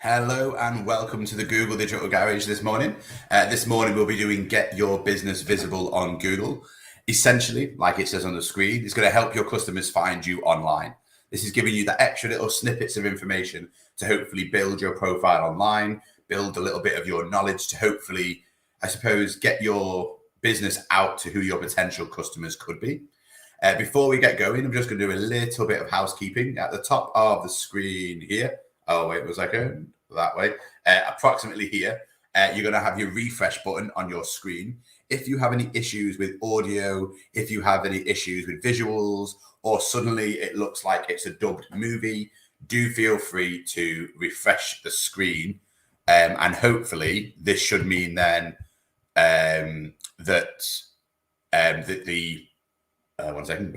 Hello and welcome to the Google Digital Garage this morning. This morning we'll be doing Get Your Business Visible on Google. Essentially, like it says on the screen, it's going to help your customers find you online. This is giving you the extra little snippets of information to hopefully build your profile online, build a little bit of your knowledge to hopefully, I suppose, get your business out to who your potential customers could be. Before we get going, I'm just going to do a little bit of housekeeping. At the top of the screen here, oh, wait a second, that way, approximately here, you're going to have your refresh button on your screen. If you have any issues with audio, if you have any issues with visuals, or suddenly it looks like it's a dubbed movie, do feel free to refresh the screen. And hopefully this should mean then one second.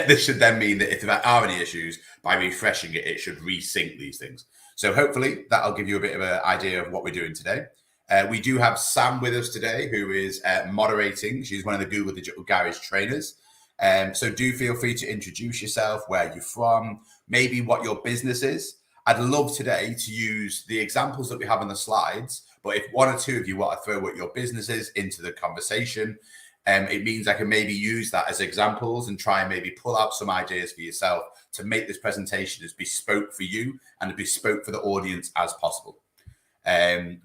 This should then mean that if there are any issues, by refreshing it, it should resync these things. So hopefully that'll give you a bit of an idea of what we're doing today. We do have Sam with us today, who is moderating. She's one of the Google Digital Garage trainers. So do feel free to introduce yourself, where you're from, maybe what your business is. I'd love today to use the examples that we have on the slides, but if one or two of you want to throw what your business is into the conversation, it means I can maybe use that as examples and try and maybe pull out some ideas for yourself to make this presentation as bespoke for you and as bespoke for the audience as possible.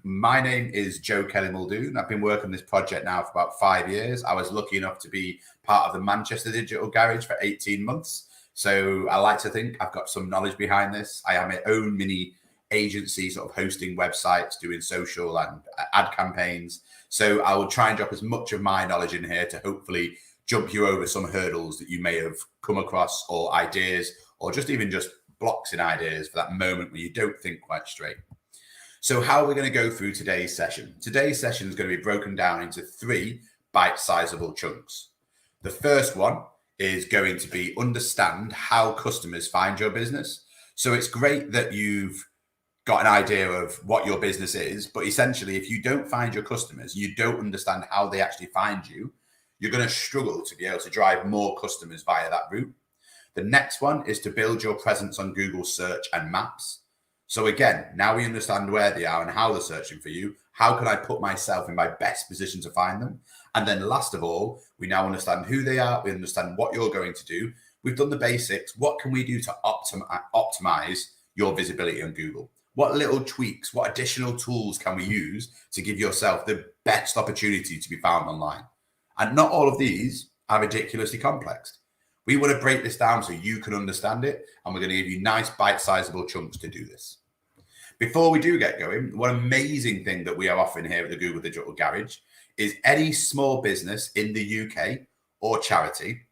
My name is Joe Kelly Muldoon. I've been working on this project now for about 5 years. I was lucky enough to be part of the Manchester Digital Garage for 18 months. So I like to think I've got some knowledge behind this. I am my own mini agency, sort of hosting websites, doing social and ad campaigns. So I will try and drop as much of my knowledge in here to hopefully jump you over some hurdles that you may have come across, or ideas, or just blocks in ideas for that moment where you don't think quite straight. So how are we going to go through today's session? Today's session is going to be broken down into 3 bite-sizable chunks. The first one is going to be understand how customers find your business. So it's great that you've got an idea of what your business is, but essentially, if you don't find your customers, you don't understand how they actually find you, you're going to struggle to be able to drive more customers via that route. The next one is to build your presence on Google search and maps. So again, now we understand where they are and how they're searching for you. How can I put myself in my best position to find them? And then last of all, we now understand who they are. We understand what you're going to do. We've done the basics. What can we do to optimize your visibility on Google? What little tweaks, what additional tools can we use to give yourself the best opportunity to be found online? And not all of these are ridiculously complex. We want to break this down so you can understand it, and we're going to give you nice bite-sizable chunks to do this. Before we do get going, one amazing thing that we are offering here at the Google Digital Garage is any small business in the UK or charity.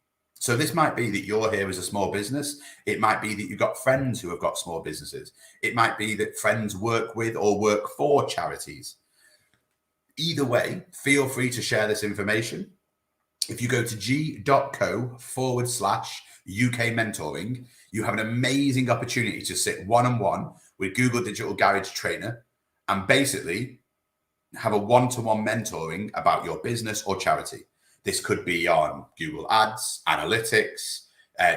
So this might be that you're here as a small business. It might be that you've got friends who have got small businesses. It might be that friends work with or work for charities. Either way, feel free to share this information. If you go to g.co/UK mentoring, you have an amazing opportunity to sit one-on-one with Google Digital Garage trainer and basically have a one-to-one mentoring about your business or charity. This could be on Google Ads, analytics,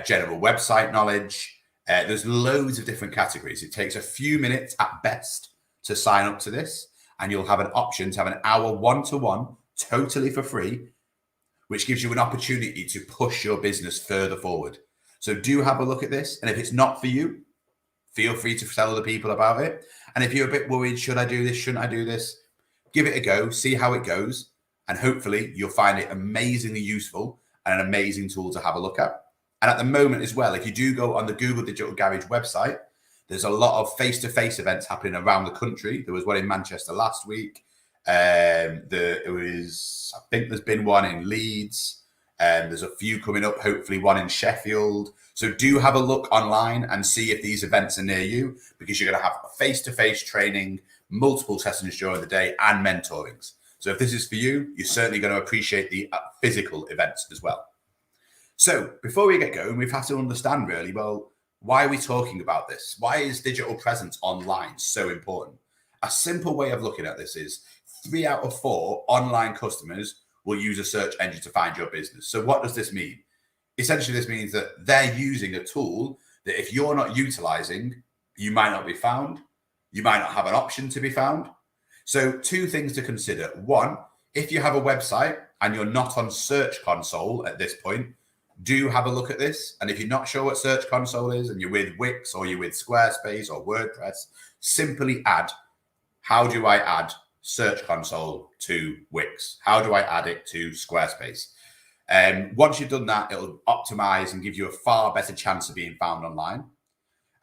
general website knowledge. There's loads of different categories. It takes a few minutes at best to sign up to this, and you'll have an option to have an hour one-to-one totally for free, which gives you an opportunity to push your business further forward. So do have a look at this. And if it's not for you, feel free to tell other people about it. And if you're a bit worried, should I do this? Shouldn't I do this? Give it a go, see how it goes. And hopefully you'll find it amazingly useful and an amazing tool to have a look at. And at the moment as well, if you do go on the Google Digital Garage website, there's a lot of face-to-face events happening around the country. There was one in Manchester last week. I think there's been one in Leeds. There's a few coming up, hopefully one in Sheffield. So do have a look online and see if these events are near you, because you're going to have face-to-face training, multiple sessions during the day, and mentorings. So if this is for you, you're certainly going to appreciate the physical events as well. So before we get going, we've had to understand really, well, why are we talking about this? Why is digital presence online so important? A simple way of looking at this is 3 out of 4 online customers will use a search engine to find your business. So what does this mean? Essentially, this means that they're using a tool that if you're not utilizing, you might not be found, You might not have an option to be found. So 2 things to consider. 1, if you have a website and you're not on Search Console at this point, do have a look at this. And if you're not sure what Search Console is and you're with Wix or you're with Squarespace or WordPress, simply add, how do I add Search Console to Wix? How do I add it to Squarespace? Once you've done that, it'll optimize and give you a far better chance of being found online.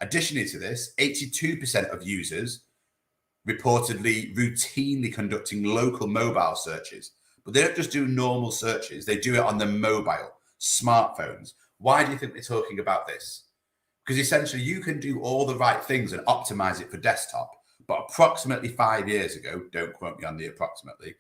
Additionally to this, 82% of users reportedly routinely conducting local mobile searches, but they don't just do normal searches, they do it on the mobile, smartphones. Why do you think they're talking about this? Because essentially you can do all the right things and optimize it for desktop, but approximately 5 years ago, don't quote me on the approximately,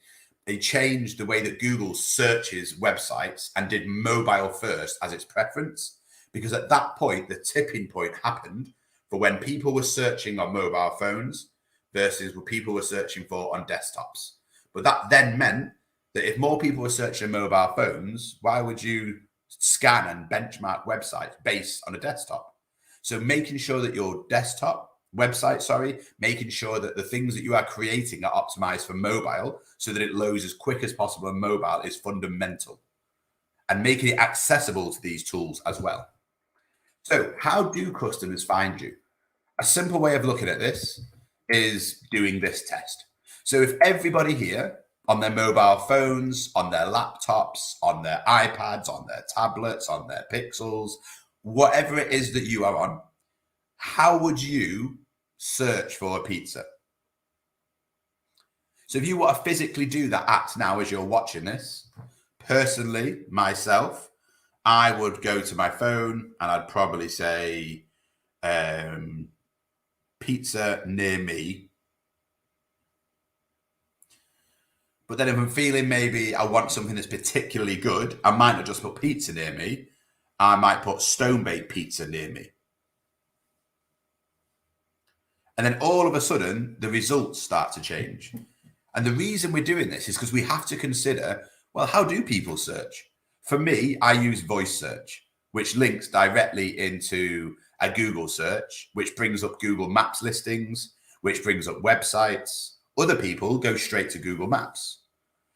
they changed the way that Google searches websites and did mobile first as its preference. Because at that point, the tipping point happened for when people were searching on mobile phones versus what people were searching for on desktops. But that then meant that if more people were searching on mobile phones, why would you scan and benchmark websites based on a desktop? So making sure that your desktop website, making sure that the things that you are creating are optimized for mobile so that it loads as quick as possible on mobile is fundamental. And making it accessible to these tools as well. So how do customers find you? A simple way of looking at this is doing this test. So if everybody here on their mobile phones, on their laptops, on their iPads, on their tablets, on their Pixels, whatever it is that you are on, how would you search for a pizza? So if you want to physically do that act now as you're watching this, personally, myself, I would go to my phone and I'd probably say pizza near me. But then if I'm feeling maybe I want something that's particularly good, I might not just put pizza near me. I might put stone-baked pizza near me. And then all of a sudden, the results start to change. And the reason we're doing this is because we have to consider, well, how do people search? For me, I use voice search, which links directly into a Google search, which brings up Google Maps listings, which brings up websites. Other people go straight to Google Maps.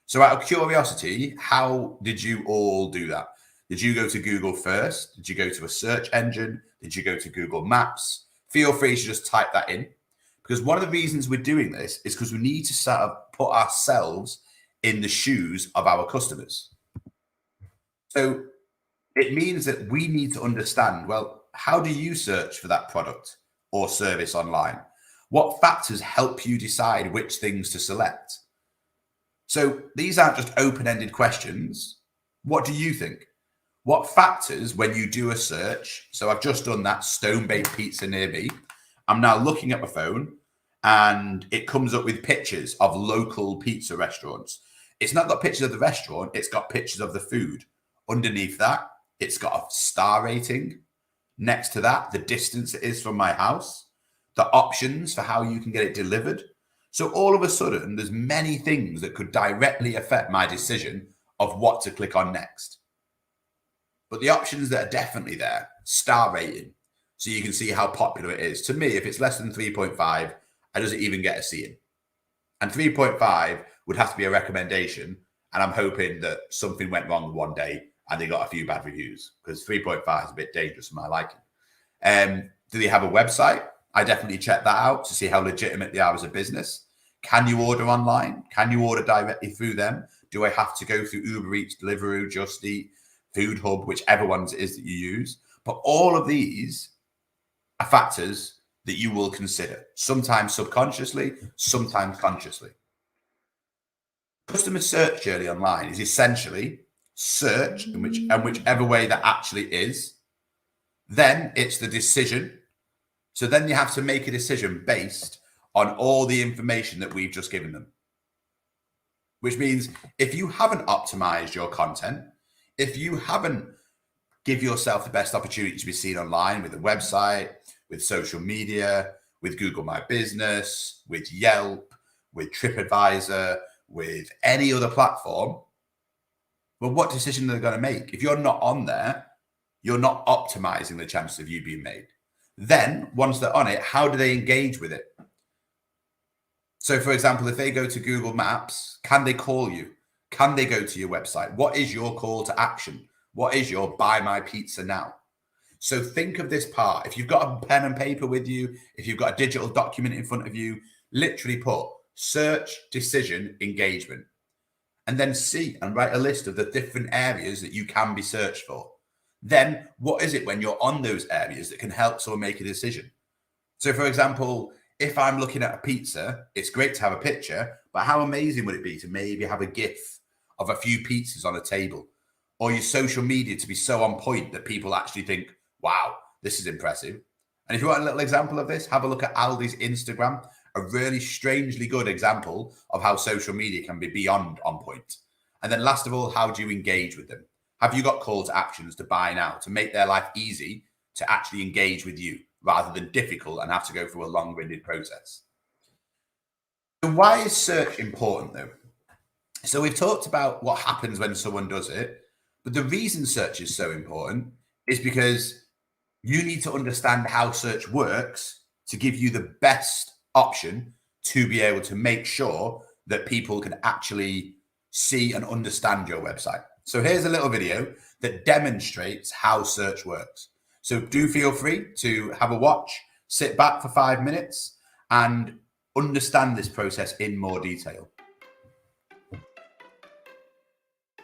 So out of curiosity, how did you all do that? Did you go to Google first? Did you go to a search engine? Did you go to Google Maps? Feel free to just type that in. Because one of the reasons we're doing this is because we need to sort of put ourselves in the shoes of our customers. So it means that we need to understand, well, how do you search for that product or service online? What factors help you decide which things to select? So these aren't just open-ended questions. What do you think? What factors, when you do a search, so I've just done that stone-baked pizza near me, I'm now looking at my phone and it comes up with pictures of local pizza restaurants. It's not got pictures of the restaurant, it's got pictures of the food. Underneath that, it's got a star rating. Next to that, the distance it is from my house, the options for how you can get it delivered. So all of a sudden, there's many things that could directly affect my decision of what to click on next. But the options that are definitely there, star rating, so you can see how popular it is. To me, if it's less than 3.5, I doesn't even get a seeing. And 3.5 would have to be a recommendation. And I'm hoping that something went wrong one day and they got a few bad reviews, because 3.5 is a bit dangerous for my liking. Do they have a website? I definitely check that out to see how legitimate they are as a business. Can you order online? Can you order directly through them? Do I have to go through Uber Eats, Deliveroo, Just Eat, Food Hub, whichever ones it is that you use? But all of these are factors that you will consider, sometimes subconsciously, sometimes consciously. Customer search journey online is essentially search, and whichever way that actually is. Then it's the decision. So then you have to make a decision based on all the information that we've just given them. Which means if you haven't optimized your content, if you haven't give yourself the best opportunity to be seen online with a website, with social media, with Google My Business, with Yelp, with TripAdvisor, with any other platform, well, what decision are they going to make? If you're not on there, you're not optimizing the chances of you being made. Then, once they're on it, how do they engage with it? So, for example, if they go to Google Maps, can they call you? Can they go to your website? What is your call to action? What is your buy my pizza now? So think of this part. If you've got a pen and paper with you, if you've got a digital document in front of you, literally put search, decision, engagement, and then see and write a list of the different areas that you can be searched for. Then what is it when you're on those areas that can help someone make a decision? So, for example, if I'm looking at a pizza, it's great to have a picture, but how amazing would it be to maybe have a GIF of a few pizzas on a table, or your social media to be so on point that people actually think, wow, this is impressive. And if you want a little example of this, have a look at Aldi's Instagram, a really strangely good example of how social media can be beyond on point. And then last of all, how do you engage with them? Have you got call to actions to buy now, to make their life easy to actually engage with you rather than difficult and have to go through a long-winded process? So why is search important though? So we've talked about what happens when someone does it, but the reason search is so important is because you need to understand how search works to give you the best option to be able to make sure that people can actually see and understand your website. So here's a little video that demonstrates how search works. So do feel free to have a watch, sit back for 5 minutes and understand this process in more detail.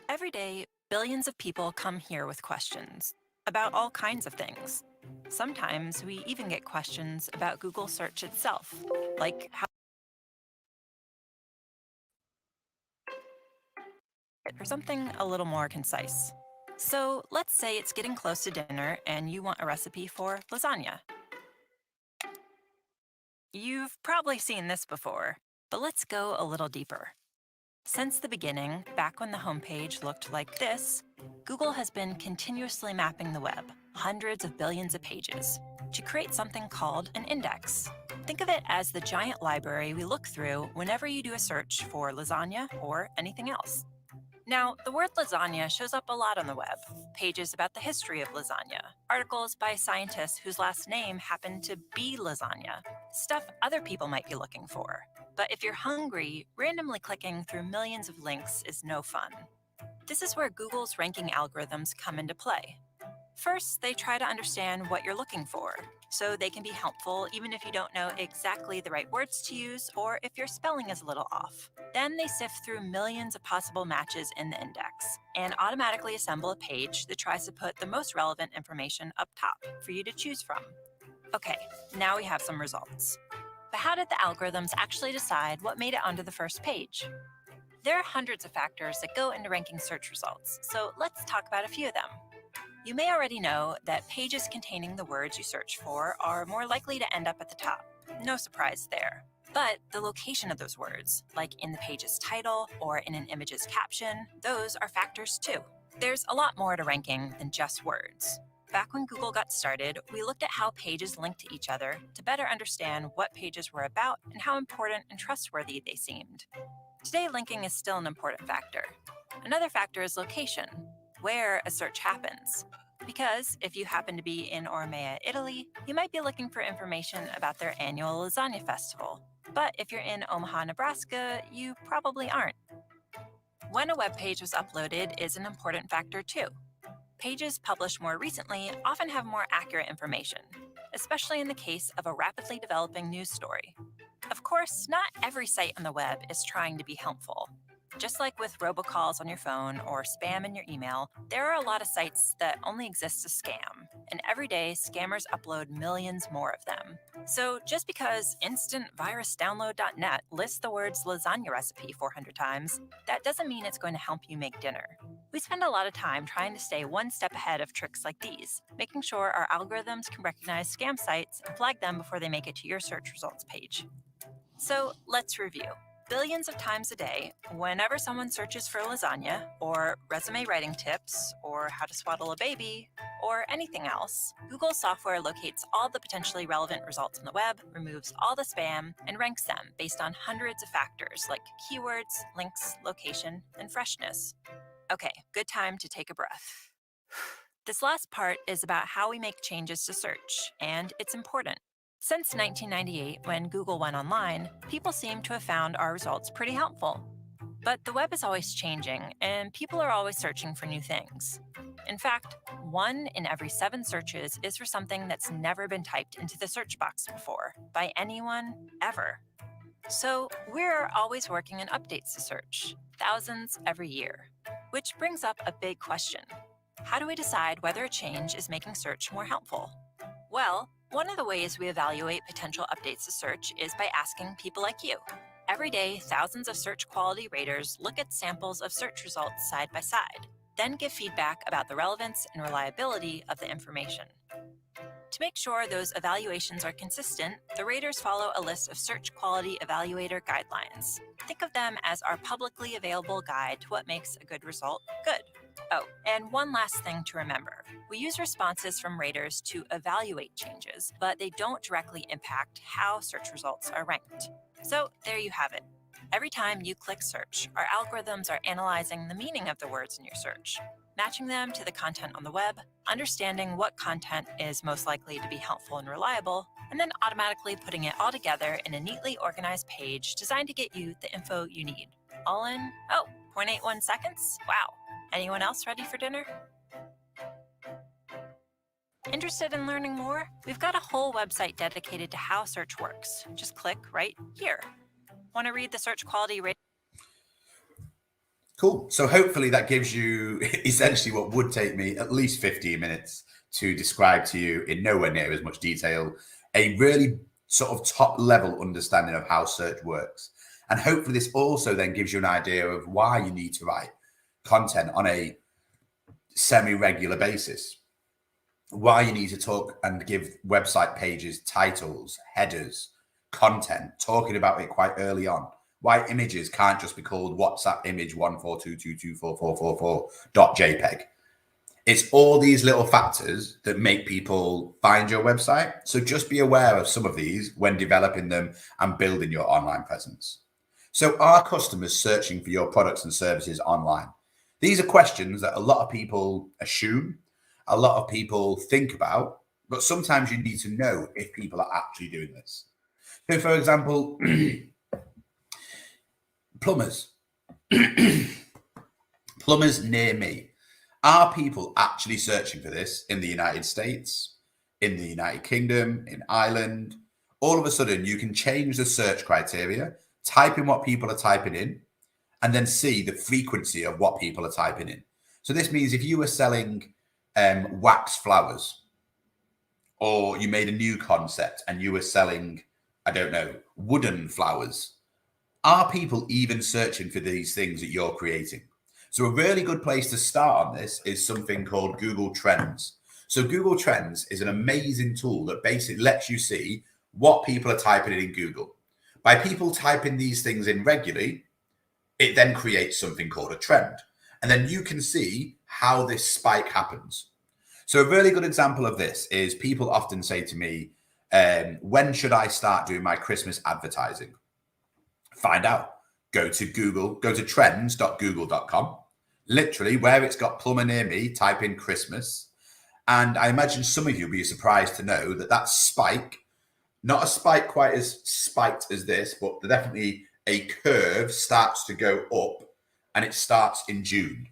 Every day, billions of people come here with questions about all kinds of things. Sometimes we even get questions about Google search itself, like how or something a little more concise. So let's say it's getting close to dinner and you want a recipe for lasagna. You've probably seen this before, but let's go a little deeper. Since the beginning, back when the homepage looked like this, Google has been continuously mapping the web, hundreds of billions of pages, to create something called an index. Think of it as the giant library we look through whenever you do a search for lasagna or anything else. Now, the word lasagna shows up a lot on the web. Pages about the history of lasagna, articles by scientists whose last name happened to be lasagna, stuff other people might be looking for. But if you're hungry, randomly clicking through millions of links is no fun. This is where Google's ranking algorithms come into play. First, they try to understand what you're looking for, so they can be helpful even if you don't know exactly the right words to use or if your spelling is a little off. Then they sift through millions of possible matches in the index and automatically assemble a page that tries to put the most relevant information up top for you to choose from. Okay, now we have some results. But how did the algorithms actually decide what made it onto the first page? There are hundreds of factors that go into ranking search results, so let's talk about a few of them. You may already know that pages containing the words you search for are more likely to end up at the top. No surprise there. But the location of those words, like in the page's title or in an image's caption, those are factors too. There's a lot more to ranking than just words. Back when Google got started, we looked at how pages linked to each other to better understand what pages were about and how important and trustworthy they seemed. Today, linking is still an important factor. Another factor is location, where a search happens. Because if you happen to be in Ormea, Italy, you might be looking for information about their annual lasagna festival. But if you're in Omaha, Nebraska, you probably aren't. When a web page was uploaded is an important factor too. Pages published more recently often have more accurate information, especially in the case of a rapidly developing news story. Of course, not every site on the web is trying to be helpful. Just like with robocalls on your phone or spam in your email, there are a lot of sites that only exist to scam, and every day scammers upload millions more of them. So just because instantvirusdownload.net lists the words lasagna recipe 400 times, that doesn't mean it's going to help you make dinner. We spend a lot of time trying to stay one step ahead of tricks like these, making sure our algorithms can recognize scam sites and flag them before they make it to your search results page. So let's review. Billions of times a day, whenever someone searches for lasagna, or resume writing tips, or how to swaddle a baby, or anything else, Google software locates all the potentially relevant results on the web, removes all the spam, and ranks them based on hundreds of factors like keywords, links, location, and freshness. Okay, good time to take a breath. This last part is about how we make changes to search, and it's important. Since 1998, when Google went online, people seem to have found our results pretty helpful. But the web is always changing, and people are always searching for new things. In fact, 1 in every 7 searches is for something that's never been typed into the search box before by anyone, ever. So we're always working on updates to search, thousands every year. Which brings up a big question. How do we decide whether a change is making search more helpful? Well, one of the ways we evaluate potential updates to search is by asking people like you. Every day, thousands of search quality raters look at samples of search results side by side, then give feedback about the relevance and reliability of the information. To make sure those evaluations are consistent, the raters follow a list of search quality evaluator guidelines. Think of them as our publicly available guide to what makes a good result good. Oh, and one last thing to remember. We use responses from raters to evaluate changes, but they don't directly impact how search results are ranked. So there you have it. Every time you click search, our algorithms are analyzing the meaning of the words in your search, matching them to the content on the web, understanding what content is most likely to be helpful and reliable, and then automatically putting it all together in a neatly organized page designed to get you the info you need. All in, 0.81 seconds? Wow. Anyone else ready for dinner? Interested in learning more? We've got a whole website dedicated to how search works. Just click right here. Want to read the search quality rating? Cool. So hopefully that gives you essentially what would take me at least 15 minutes to describe to you in nowhere near as much detail, a really sort of top level understanding of how search works. And hopefully this also then gives you an idea of why you need to write content on a semi-regular basis, why you need to talk and give website pages titles, headers, content, talking about it quite early on, why images can't just be called WhatsApp image 142224444.jpg. It's all these little factors that make people find your website. So just be aware of some of these when developing them and building your online presence. So are customers searching for your products and services online? These are questions that a lot of people assume, a lot of people think about, but sometimes you need to know if people are actually doing this. So for example, plumbers. Plumbers near me. Are people actually searching for this in the United States, in the United Kingdom, in Ireland? All of a sudden, you can change the search criteria, type in what people are typing in, and then see the frequency of what people are typing in. So this means if you were selling wax flowers, or you made a new concept and you were selling, I don't know, wooden flowers, are people even searching for these things that you're creating? So a really good place to start on this is something called Google Trends. So Google Trends is an amazing tool that basically lets you see what people are typing in Google. By people typing these things in regularly, it then creates something called a trend. And then you can see how this spike happens. So a really good example of this is people often say to me, when should I start doing my Christmas advertising? Find out. Go to Google, go to trends.google.com. Literally, where it's got plumber near me, type in Christmas. And I imagine some of you will be surprised to know that that spike, not a spike quite as spiked as this, but definitely a curve starts to go up, and it starts in June.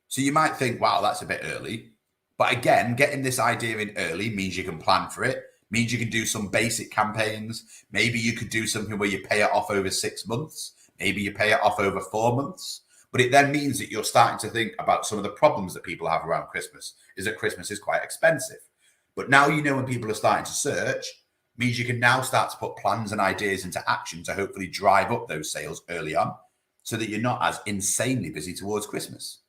So you might think, wow, that's a bit early. But again, getting this idea in early means you can plan for it, means you can do some basic campaigns. Maybe you could do something where you pay it off over 6 months. Maybe you pay it off over 4 months. But it then means that you're starting to think about some of the problems that people have around Christmas, is that Christmas is quite expensive. But now you know when people are starting to search, means you can now start to put plans and ideas into action to hopefully drive up those sales early on so that you're not as insanely busy towards Christmas.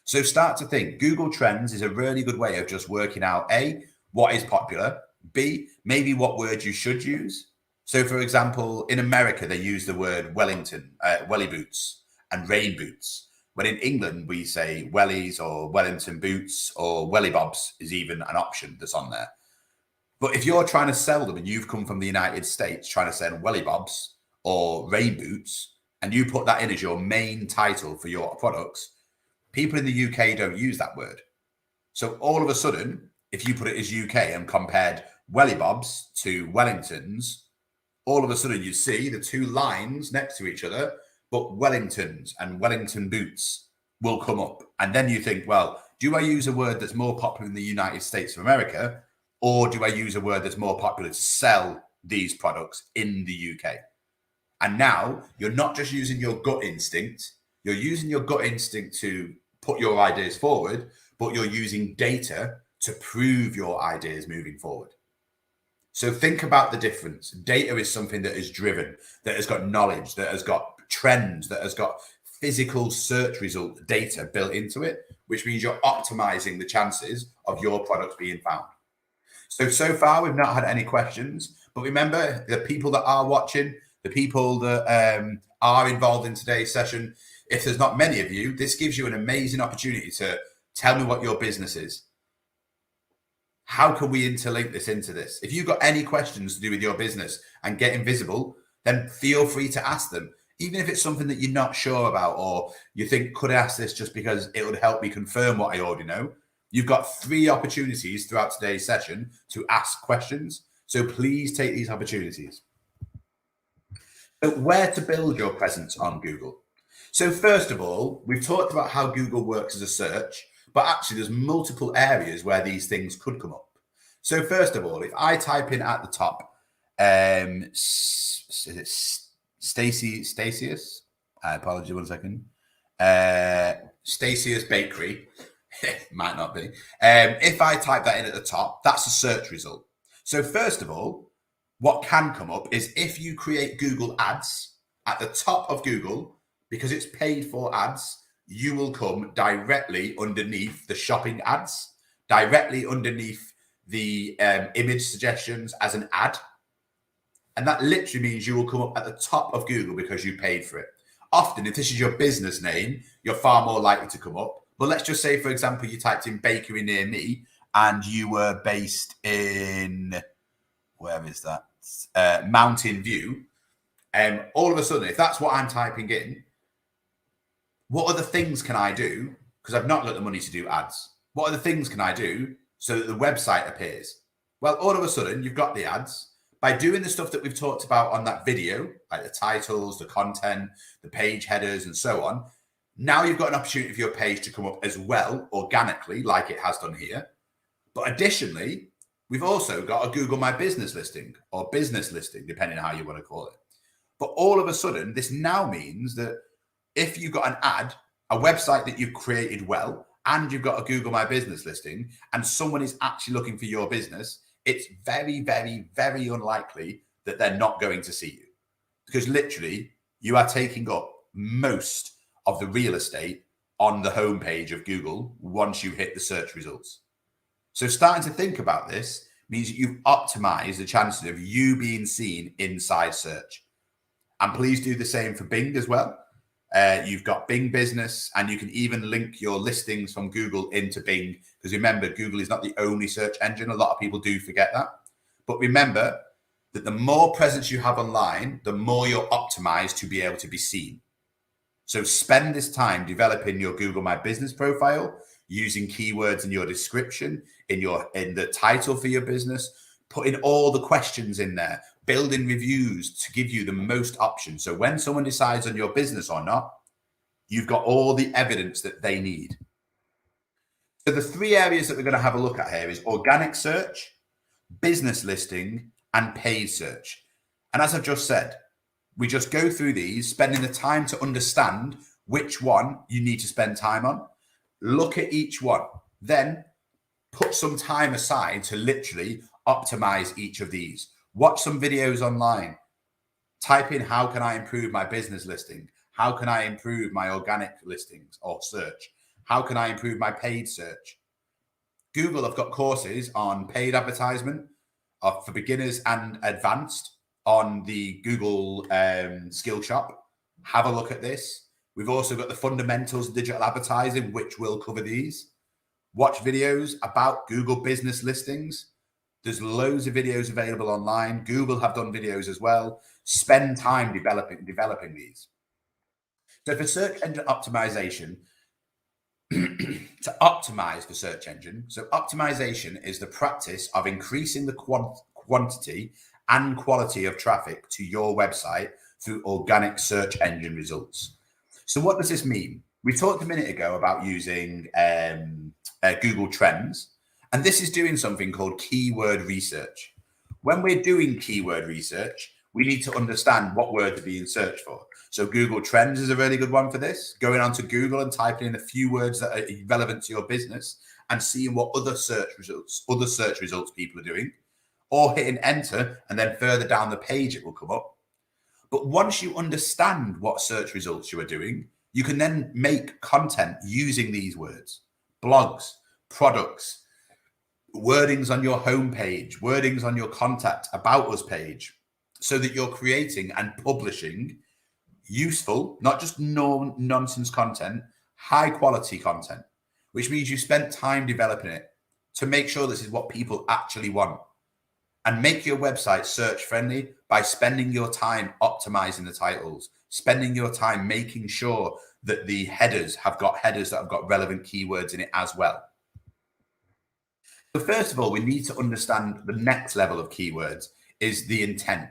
So start to think. Google Trends is a really good way of just working out, A, what is popular, B, maybe what words you should use. So for example, in America, they use the word Wellington, welly boots and rain boots. When in England, we say wellies or Wellington boots, or welly bobs is even an option that's on there. But if you're trying to sell them and you've come from the United States trying to sell welly bobs or rain boots, and you put that in as your main title for your products, people in the UK don't use that word. So all of a sudden, if you put it as UK and compared Welly Bobs to Wellingtons, all of a sudden you see the two lines next to each other, but Wellingtons and Wellington boots will come up. And then you think, well, do I use a word that's more popular in the United States of America, or do I use a word that's more popular to sell these products in the UK? And now you're not just using your gut instinct, you're using your gut instinct to put your ideas forward, but you're using data to prove your ideas moving forward. So think about the difference. Data is something that is driven, that has got knowledge, that has got trends, that has got physical search result data built into it, which means you're optimizing the chances of your products being found. So far, we've not had any questions, but remember, the people that are watching, the people that are involved in today's session, if there's not many of you, this gives you an amazing opportunity to tell me what your business is. How can we interlink this into this? If you've got any questions to do with your business and getting visible, then feel free to ask them. Even if it's something that you're not sure about, or you think, could I ask this just because it would help me confirm what I already know? You've got 3 opportunities throughout today's session to ask questions. So please take these opportunities. So where to build your presence on Google? So first of all, we've talked about how Google works as a search, but actually there's multiple areas where these things could come up. So first of all, if I type in at the top, Stasius, I apologize, 1 second. Stasius Bakery, might not be. If I type that in at the top, that's a search result. So first of all, what can come up is if you create Google ads at the top of Google, because it's paid for ads, you will come directly underneath the shopping ads, directly underneath the image suggestions as an ad. And that literally means you will come up at the top of Google because you paid for it. Often, if this is your business name, you're far more likely to come up. But let's just say, for example, you typed in bakery near me and you were based in, where is that? Mountain View. All of a sudden, if that's what I'm typing in, what other things can I do? Because I've not got the money to do ads. What other things can I do so that the website appears? Well, all of a sudden, you've got the ads. By doing the stuff that we've talked about on that video, like the titles, the content, the page headers, and so on, now you've got an opportunity for your page to come up as well, organically, like it has done here. But additionally, we've also got a Google My Business listing or business listing, depending on how you want to call it. But all of a sudden, this now means that if you've got an ad, a website that you've created well, and you've got a Google My Business listing, and someone is actually looking for your business, it's very, very, very unlikely that they're not going to see you. Because literally, you are taking up most of the real estate on the homepage of Google once you hit the search results. So starting to think about this means that you've optimized the chances of you being seen inside search. And please do the same for Bing as well. You've got Bing Business, and you can even link your listings from Google into Bing. Because remember, Google is not the only search engine. A lot of people do forget that. But remember that the more presence you have online, the more you're optimized to be able to be seen. So spend this time developing your Google My Business profile, using keywords in your description, in the title for your business, putting all the questions in there, building reviews to give you the most options. So when someone decides on your business or not, you've got all the evidence that they need. So the 3 areas that we're going to have a look at here is organic search, business listing, and paid search. And as I've just said, we just go through these, spending the time to understand which one you need to spend time on. Look at each one, then put some time aside to literally optimize each of these. Watch some videos online. Type in, how can I improve my business listing? How can I improve my organic listings or search? How can I improve my paid search? Google have got courses on paid advertisement for beginners and advanced on the Google Skill Shop. Have a look at this. We've also got the fundamentals of digital advertising, which will cover these. Watch videos about Google business listings. There's loads of videos available online. Google have done videos as well. Spend time developing these. So for search engine optimization, to optimize the search engine. So optimization is the practice of increasing the quantity and quality of traffic to your website through organic search engine results. So what does this mean? We talked a minute ago about using Google Trends, and this is doing something called keyword research. When we're doing keyword research, we need to understand what words are being searched for. So Google Trends is a really good one for this. Going onto Google and typing in a few words that are relevant to your business and seeing what other search results people are doing, or hitting enter, and then further down the page it will come up. But once you understand what search results you are doing, you can then make content using these words: blogs, products, wordings on your homepage, wordings on your contact about us page, so that you're creating and publishing useful, not just nonsense content, high quality content, which means you spent time developing it to make sure this is what people actually want. And make your website search friendly by spending your time optimizing the titles, spending your time making sure that the headers have got relevant keywords in it as well. So first of all, we need to understand the next level of keywords is the intent.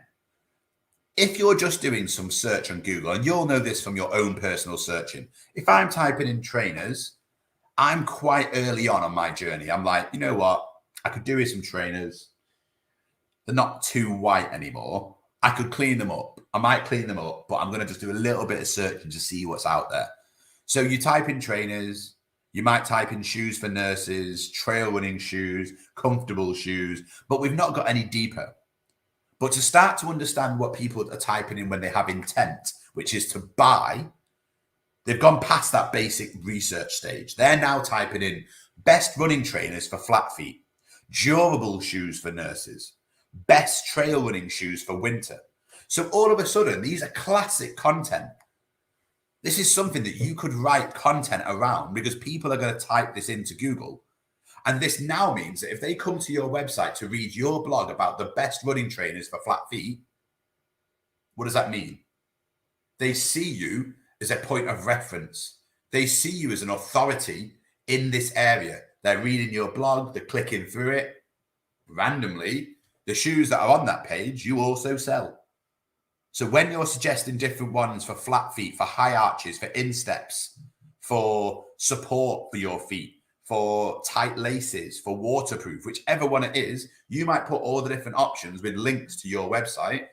If you're just doing some search on Google, and you'll know this from your own personal searching, if I'm typing in trainers, I'm quite early on my journey. I'm like, you know what? I could do with some trainers. They're not too white anymore. I could clean them up. I might clean them up, but I'm going to just do a little bit of searching to see what's out there. So you type in trainers, you might type in shoes for nurses, trail running shoes, comfortable shoes, but we've not got any deeper. But to start to understand what people are typing in when they have intent, which is to buy, they've gone past that basic research stage. They're now typing in best running trainers for flat feet, durable shoes for nurses, best trail running shoes for winter. So all of a sudden, these are classic content. This is something that you could write content around because people are going to type this into Google. And this now means that if they come to your website to read your blog about the best running trainers for flat feet, what does that mean? They see you as a point of reference. They see you as an authority in this area. They're reading your blog, they're clicking through it. Randomly, the shoes that are on that page, you also sell. So when you're suggesting different ones for flat feet, for high arches, for insteps, for support for your feet, for tight laces, for waterproof, whichever one it is, you might put all the different options with links to your website.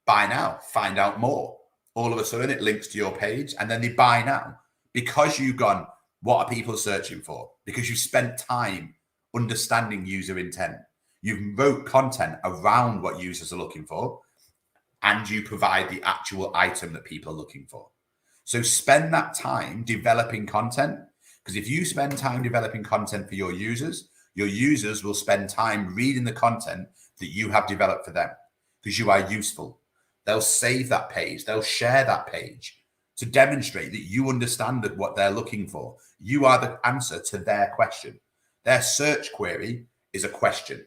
Buy now, find out more. All of a sudden it links to your page and then they buy now because you've gone, what are people searching for? Because you spent time understanding user intent. You wrote content around what users are looking for and you provide the actual item that people are looking for. So spend that time developing content, because if you spend time developing content for your users will spend time reading the content that you have developed for them because you are useful. They'll save that page. They'll share that page to demonstrate that you understand what they're looking for. You are the answer to their question. Their search query is a question,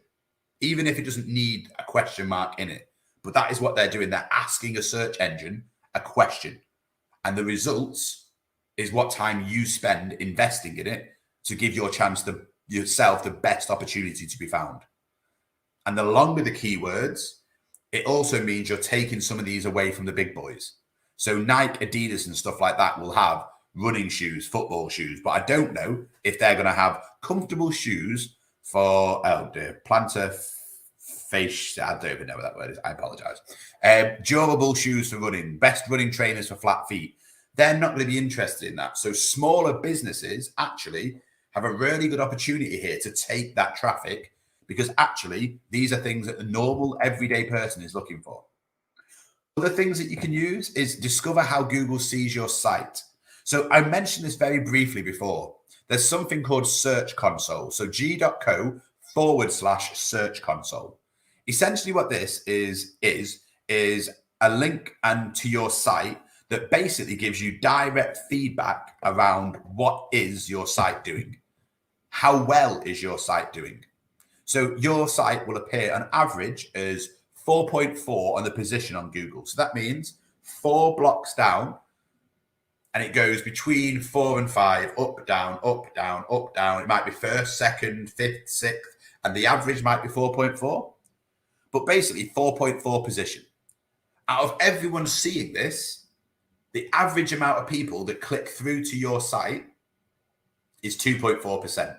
even if it doesn't need a question mark in it. But that is what they're doing. They're asking a search engine a question. And the results is what time you spend investing in it to give yourself the best opportunity to be found. And the longer the keywords, it also means you're taking some of these away from the big boys. So Nike, Adidas and stuff like that will have running shoes, football shoes, but I don't know if they're going to have comfortable shoes for plantar face. I don't even know what that word is. I apologize. Durable shoes for running, best running trainers for flat feet. They're not going to be interested in that. So smaller businesses actually have a really good opportunity here to take that traffic, because actually these are things that the normal everyday person is looking for. Other things that you can use is discover how Google sees your site. So I mentioned this very briefly before. There's something called Search Console. So g.co/Search Console. Essentially what this is a link to your site that basically gives you direct feedback around what is your site doing. How well is your site doing? So your site will appear on average as 4.4 on the position on Google. So that means 4 blocks down and it goes between 4 and 5, up, down, up, down, up, down. It might be first, second, fifth, sixth, and the average might be 4.4. But basically 4.4 position. Out of everyone seeing this, the average amount of people that click through to your site is 2.4%.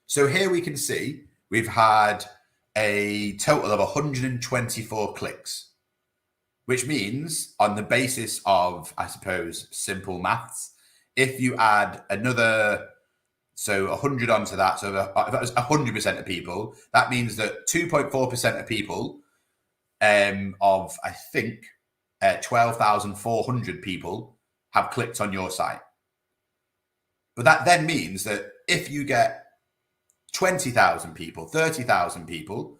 So here we can see we've had a total of 124 clicks, which means on the basis of, I suppose, simple maths, if you add another, so 100 onto that, so if that was 100% of people, that means that 2.4% of people of, I think, 12,400 people have clicked on your site. But that then means that if you get 20,000 people, 30,000 people,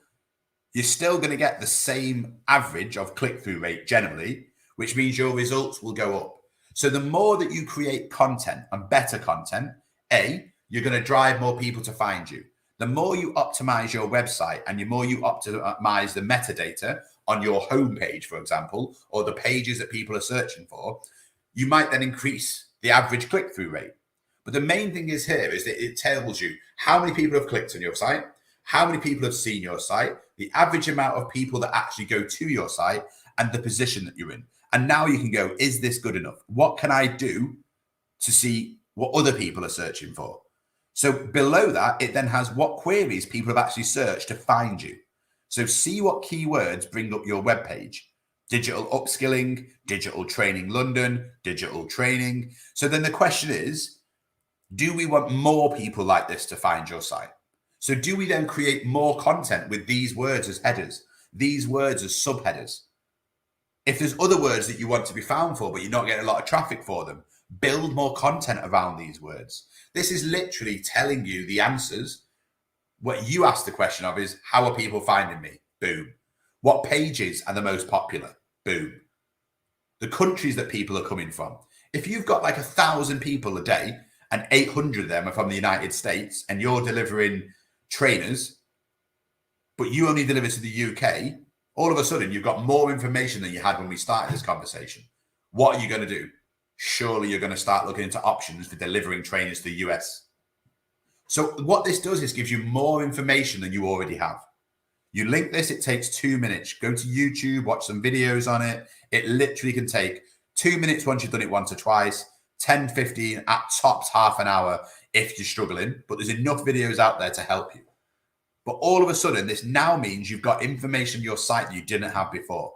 you're still going to get the same average of click-through rate generally, which means your results will go up. So the more that you create content and better content, you're going to drive more people to find you. The more you optimize your website and the more you optimize the metadata on your homepage, for example, or the pages that people are searching for, you might then increase the average click-through rate. But the main thing is here is that it tells you how many people have clicked on your site, how many people have seen your site, the average amount of people that actually go to your site, and the position that you're in. And now you can go, is this good enough? What can I do to see what other people are searching for? So below that, it then has what queries people have actually searched to find you. So see what keywords bring up your webpage. Digital upskilling, digital training London, digital training. So then the question is, do we want more people like this to find your site? So do we then create more content with these words as headers, these words as subheaders? If there's other words that you want to be found for, but you're not getting a lot of traffic for them, build more content around these words. This is literally telling you the answers. What you ask the question of is, how are people finding me? Boom. What pages are the most popular? Boom. The countries that people are coming from. If you've got like 1,000 people a day and 800 of them are from the United States and you're delivering trainers, but you only deliver to the UK, all of a sudden you've got more information than you had when we started this conversation. What are you going to do? Surely you're going to start looking into options for delivering trainers to the US. So what this does is gives you more information than you already have. You link this, it takes 2 minutes. Go to YouTube, watch some videos on it. It literally can take 2 minutes once you've done it once or twice, 10, 15, at tops half an hour if you're struggling. But there's enough videos out there to help you. But all of a sudden, this now means you've got information on your site that you didn't have before.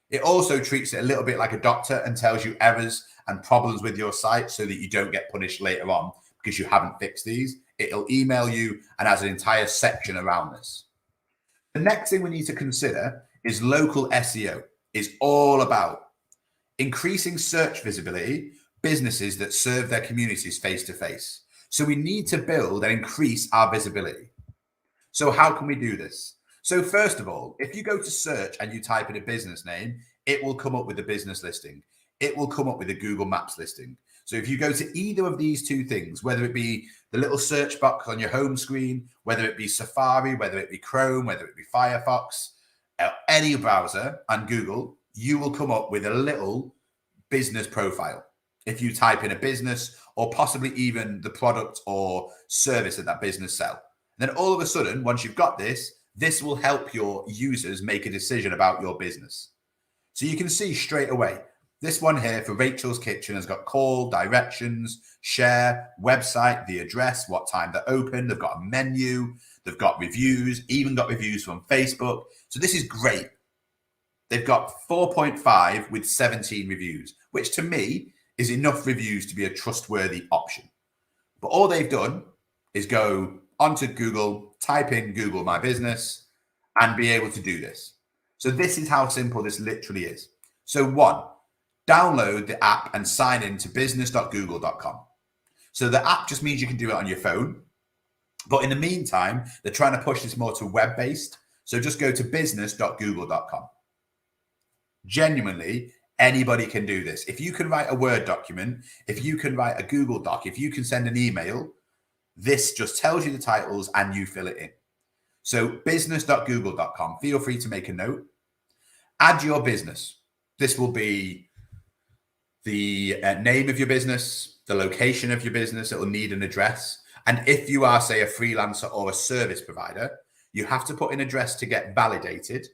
It also treats it a little bit like a doctor and tells you errors and problems with your site so that you don't get punished later on because you haven't fixed these. It'll email you and has an entire section around this. The next thing we need to consider is local SEO. It's all about increasing search visibility, businesses that serve their communities face to face. So we need to build and increase our visibility. So how can we do this? So first of all, if you go to search and you type in a business name, it will come up with a business listing. It will come up with a Google Maps listing. So if you go to either of these two things, whether it be the little search box on your home screen, whether it be Safari, whether it be Chrome, whether it be Firefox, any browser and Google, you will come up with a little business profile. If you type in a business or possibly even the product or service that that business sell. Then all of a sudden, once you've got this, this will help your users make a decision about your business. So you can see straight away, this one here for Rachel's Kitchen has got call, directions, share, website, the address, what time they're open. They've got a menu. They've got reviews, even got reviews from Facebook. So this is great. They've got 4.5 with 17 reviews, which to me is enough reviews to be a trustworthy option. But all they've done is go onto Google, type in Google My Business, and be able to do this. So this is how simple this literally is. So one, download the app and sign in to business.google.com. So the app just means you can do it on your phone. But in the meantime, they're trying to push this more to web-based. So just go to business.google.com. Genuinely, anybody can do this. If you can write a Word document, if you can write a Google Doc, if you can send an email, this just tells you the titles and you fill it in. So business.google.com. Feel free to make a note. Add your business. This will be the name of your business, the location of your business. It will need an address. And if you are, say, a freelancer or a service provider, you have to put an address to get validated.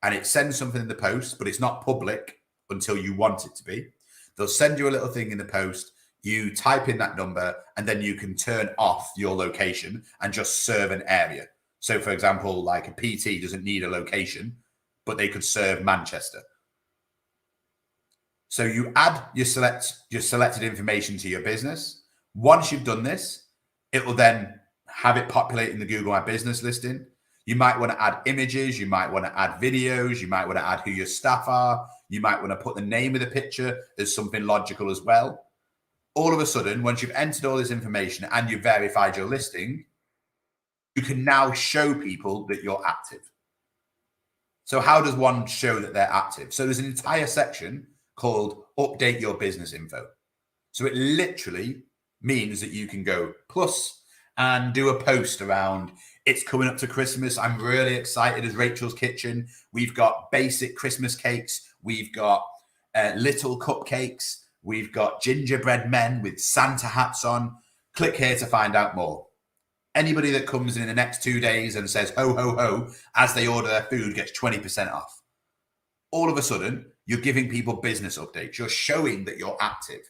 And it sends something in the post, but it's not public until you want it to be. They'll send you a little thing in the post. You type in that number, and then you can turn off your location and just serve an area. So, for example, like a PT doesn't need a location, but they could serve Manchester. So you add your selected information to your business. Once you've done this, it will then have it populate in the Google My Business listing. You might want to add images. You might want to add videos. You might want to add who your staff are. You might want to put the name of the picture as something logical as well. All of a sudden, once you've entered all this information and you've verified your listing, you can now show people that you're active. So how does one show that they're active? So there's an entire section called Update Your Business Info. So it literally means that you can go plus and do a post around, it's coming up to Christmas. I'm really excited as Rachel's Kitchen. We've got basic Christmas cakes. We've got little cupcakes. We've got gingerbread men with Santa hats on. Click here to find out more. Anybody that comes in the next 2 days and says ho, ho, ho, as they order their food gets 20% off. All of a sudden, you're giving people business updates. You're showing that you're active.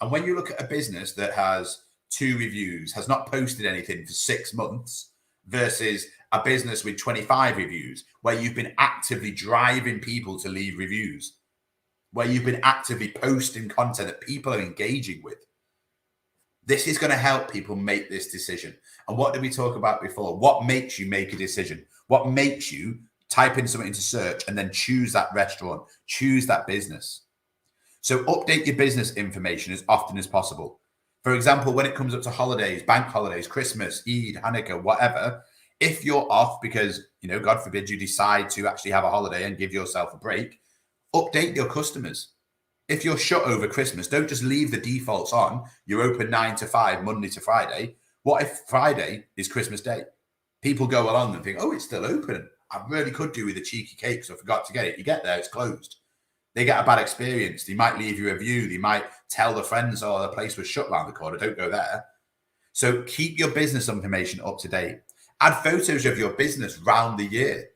And when you look at a business that has 2 reviews, has not posted anything for 6 months, versus a business with 25 reviews, where you've been actively driving people to leave reviews, where you've been actively posting content that people are engaging with, this is going to help people make this decision. And what did we talk about before? What makes you make a decision? What makes you type in something into search and then choose that restaurant, choose that business? So update your business information as often as possible. For example, when it comes up to holidays, bank holidays, Christmas, Eid, Hanukkah, whatever, if you're off because, God forbid you decide to actually have a holiday and give yourself a break, update your customers. If you're shut over Christmas, don't just leave the defaults on. You're open 9 to 5, Monday to Friday. What if Friday is Christmas Day? People go along and think, oh, it's still open. I really could do with a cheeky cake, so I forgot to get it. You get there, it's closed. They get a bad experience. They might leave you a review. They might tell their friends, oh, the place was shut around the corner. Don't go there. So keep your business information up to date. Add photos of your business round the year.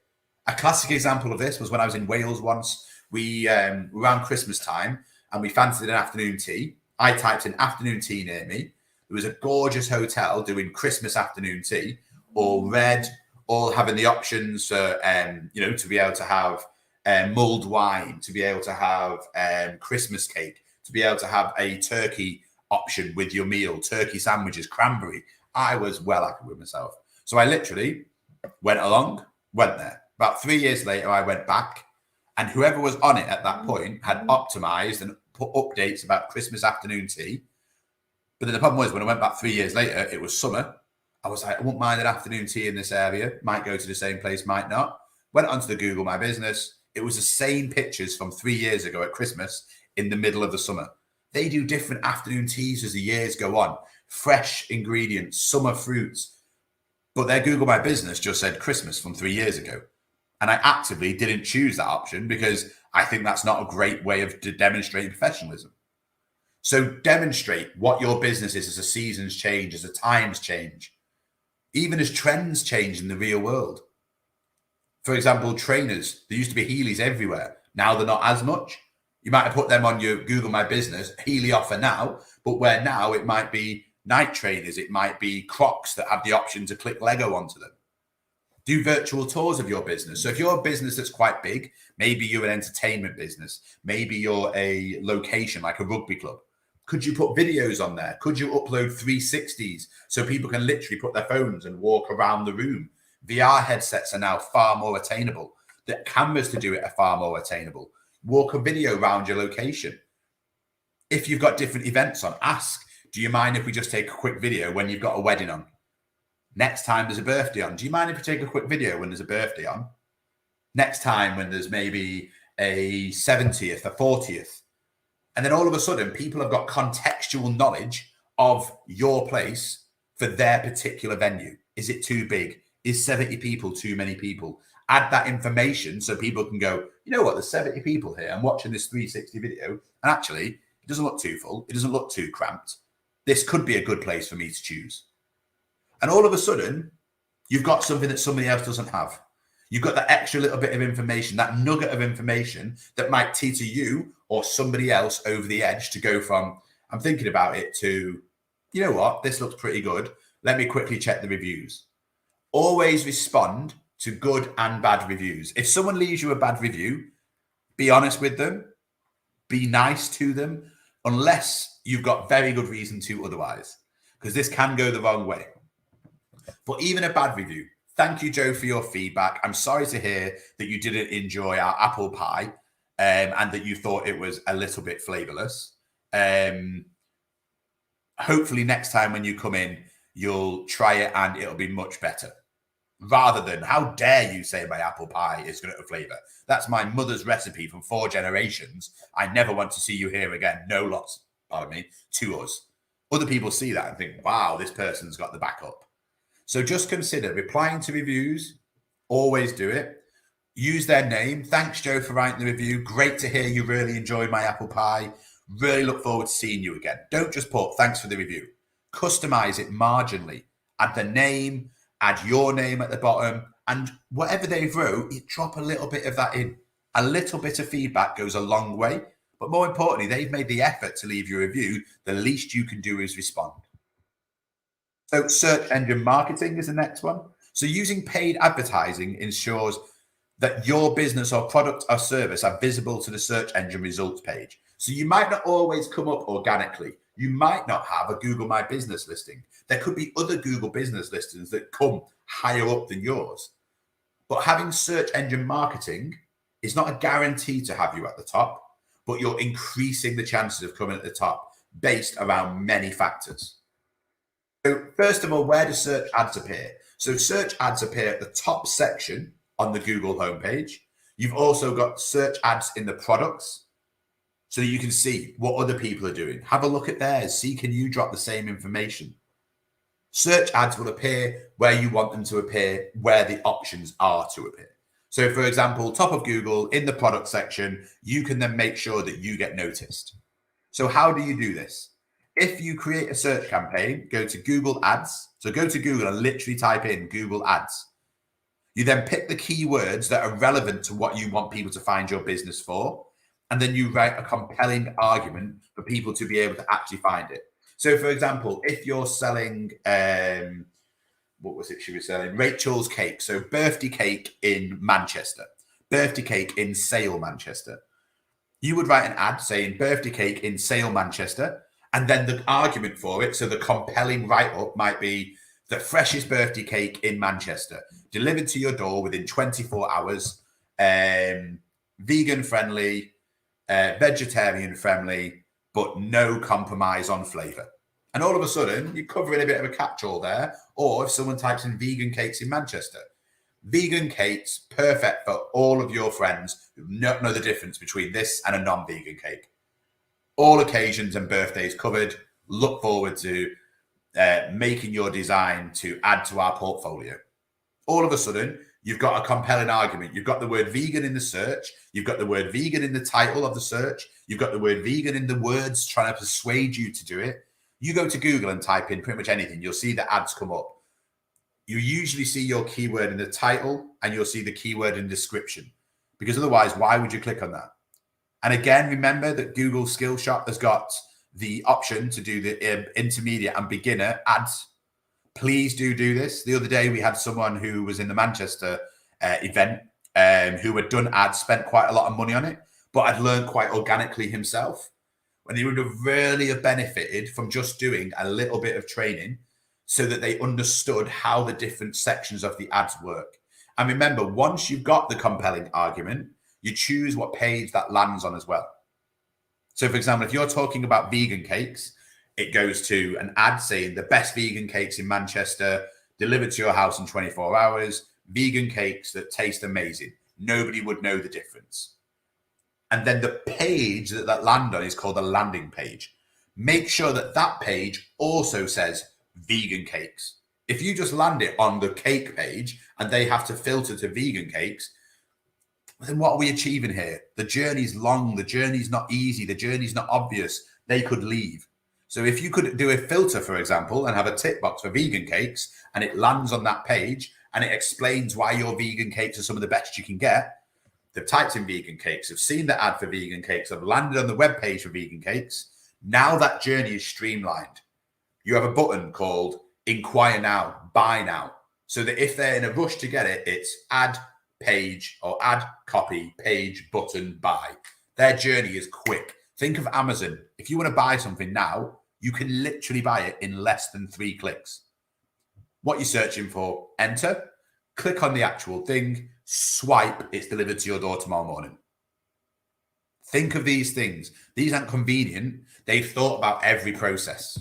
A classic example of this was when I was in Wales once. We were around Christmas time and we fancied an afternoon tea. I typed in afternoon tea near me. There was a gorgeous hotel doing Christmas afternoon tea, all red, all having the options for, to be able to have mulled wine, to be able to have Christmas cake, to be able to have a turkey option with your meal, turkey sandwiches, cranberry. I was well happy with myself. So I literally went there. About 3 years later, I went back, and whoever was on it at that point had optimized and put updates about Christmas afternoon tea. But then the problem was, when I went back 3 years later, it was summer. I was like, I wouldn't mind an afternoon tea in this area. Might go to the same place, might not. Went onto the Google My Business. It was the same pictures from 3 years ago at Christmas in the middle of the summer. They do different afternoon teas as the years go on. Fresh ingredients, summer fruits. But their Google My Business just said Christmas from 3 years ago. And I actively didn't choose that option because I think that's not a great way of demonstrating professionalism. So demonstrate what your business is as the seasons change, as the times change, even as trends change in the real world. For example, trainers, there used to be Heelys everywhere. Now they're not as much. You might have put them on your Google My Business, Heely offer now, but where now it might be night trainers, it might be Crocs that have the option to click Lego onto them. Do virtual tours of your business. So if you're a business that's quite big, maybe you're an entertainment business, maybe you're a location like a rugby club, could you put videos on there? Could you upload 360s so people can literally put their phones and walk around the room? VR headsets are now far more attainable. The cameras to do it are far more attainable. Walk a video around your location. If you've got different events on, ask, do you mind if we just take a quick video when you've got a wedding on? Next time there's a birthday on, do you mind if we take a quick video when there's a birthday on? Next time when there's maybe a 70th, a 40th. And then all of a sudden, people have got contextual knowledge of your place for their particular venue. Is it too big? Is 70 people too many people? Add that information so people can go, you know what, there's 70 people here. I'm watching this 360 video, and actually, it doesn't look too full. It doesn't look too cramped. This could be a good place for me to choose. And all of a sudden, you've got something that somebody else doesn't have. You've got that extra little bit of information, that nugget of information that might teeter you or somebody else over the edge to go from, I'm thinking about it, to, you know what, this looks pretty good. Let me quickly check the reviews. Always respond to good and bad reviews. If someone leaves you a bad review, be honest with them, be nice to them, unless you've got very good reason to otherwise, because this can go the wrong way. But even a bad review, thank you, Joe, for your feedback. I'm sorry to hear that you didn't enjoy our apple pie and that you thought it was a little bit flavorless. Hopefully next time when you come in, you'll try it and it'll be much better. Rather than, how dare you say my apple pie is going to have flavor? That's my mother's recipe from 4 generations. I never want to see you here again. No loss, pardon me, to us. Other people see that and think, wow, this person's got the backup. So just consider replying to reviews. Always do it. Use their name. Thanks, Joe, for writing the review. Great to hear you really enjoyed my apple pie. Really look forward to seeing you again. Don't just put thanks for the review. Customize it marginally. Add the name, add your name at the bottom, and whatever they wrote, you drop a little bit of that in. A little bit of feedback goes a long way. But more importantly, they've made the effort to leave you a review. The least you can do is respond. So search engine marketing is the next one. So using paid advertising ensures that your business or product or service are visible to the search engine results page. So you might not always come up organically. You might not have a Google My Business listing. There could be other Google business listings that come higher up than yours. But having search engine marketing is not a guarantee to have you at the top, but you're increasing the chances of coming at the top based around many factors. So first of all, where do search ads appear? So search ads appear at the top section on the Google homepage. You've also got search ads in the products, so you can see what other people are doing. Have a look at theirs. See, can you drop the same information? Search ads will appear where you want them to appear, where the options are to appear. So for example, top of Google in the product section, you can then make sure that you get noticed. So how do you do this? If you create a search campaign, go to Google Ads. So go to Google and literally type in Google Ads. You then pick the keywords that are relevant to what you want people to find your business for. And then you write a compelling argument for people to be able to actually find it. So for example, if you're selling, what was it she was selling? Rachel's cake. So birthday cake in Manchester, birthday cake in Sale, Manchester. You would write an ad saying birthday cake in Sale, Manchester. And then the argument for it, so the compelling write-up might be the freshest birthday cake in Manchester, delivered to your door within 24 hours, vegan-friendly, vegetarian-friendly, but no compromise on flavour. And all of a sudden, you're covering a bit of a catch-all there. Or if someone types in vegan cakes in Manchester, vegan cakes, perfect for all of your friends who don't know the difference between this and a non-vegan cake. All occasions and birthdays covered. Look forward to making your design to add to our portfolio. All of a sudden, you've got a compelling argument. You've got the word vegan in the search. You've got the word vegan in the title of the search. You've got the word vegan in the words trying to persuade you to do it. You go to Google and type in pretty much anything. You'll see the ads come up. You usually see your keyword in the title and you'll see the keyword in the description, because otherwise, why would you click on that? And again, remember that Google Skillshop has got the option to do the intermediate and beginner ads. Please do this. The other day, we had someone who was in the Manchester event who had done ads, spent quite a lot of money on it, but had learned quite organically himself. When he would have really have benefited from just doing a little bit of training so that they understood how the different sections of the ads work. And remember, once you've got the compelling argument, you choose what page that lands on as well. So for example, if you're talking about vegan cakes, it goes to an ad saying the best vegan cakes in Manchester, delivered to your house in 24 hours, vegan cakes that taste amazing. Nobody would know the difference. And then the page that land on is called a landing page. Make sure that that page also says vegan cakes. If you just land it on the cake page and they have to filter to vegan cakes, then what are we achieving here? The journey's long, the journey's not easy, the journey's not obvious. They could leave. So if you could do a filter, for example, and have a tick box for vegan cakes, and it lands on that page and it explains why your vegan cakes are some of the best you can get. They've typed in vegan cakes, have seen the ad for vegan cakes, have landed on the web page for vegan cakes. Now that journey is streamlined. You have a button called Inquire Now, Buy Now, so that if they're in a rush to get it, it's add page or add copy, page, button, buy. Their journey is quick. Think of Amazon. If you want to buy something now, you can literally buy it in less than 3 clicks. What you're searching for, enter, click on the actual thing, swipe, it's delivered to your door tomorrow morning. Think of these things. These aren't convenient. They've thought about every process.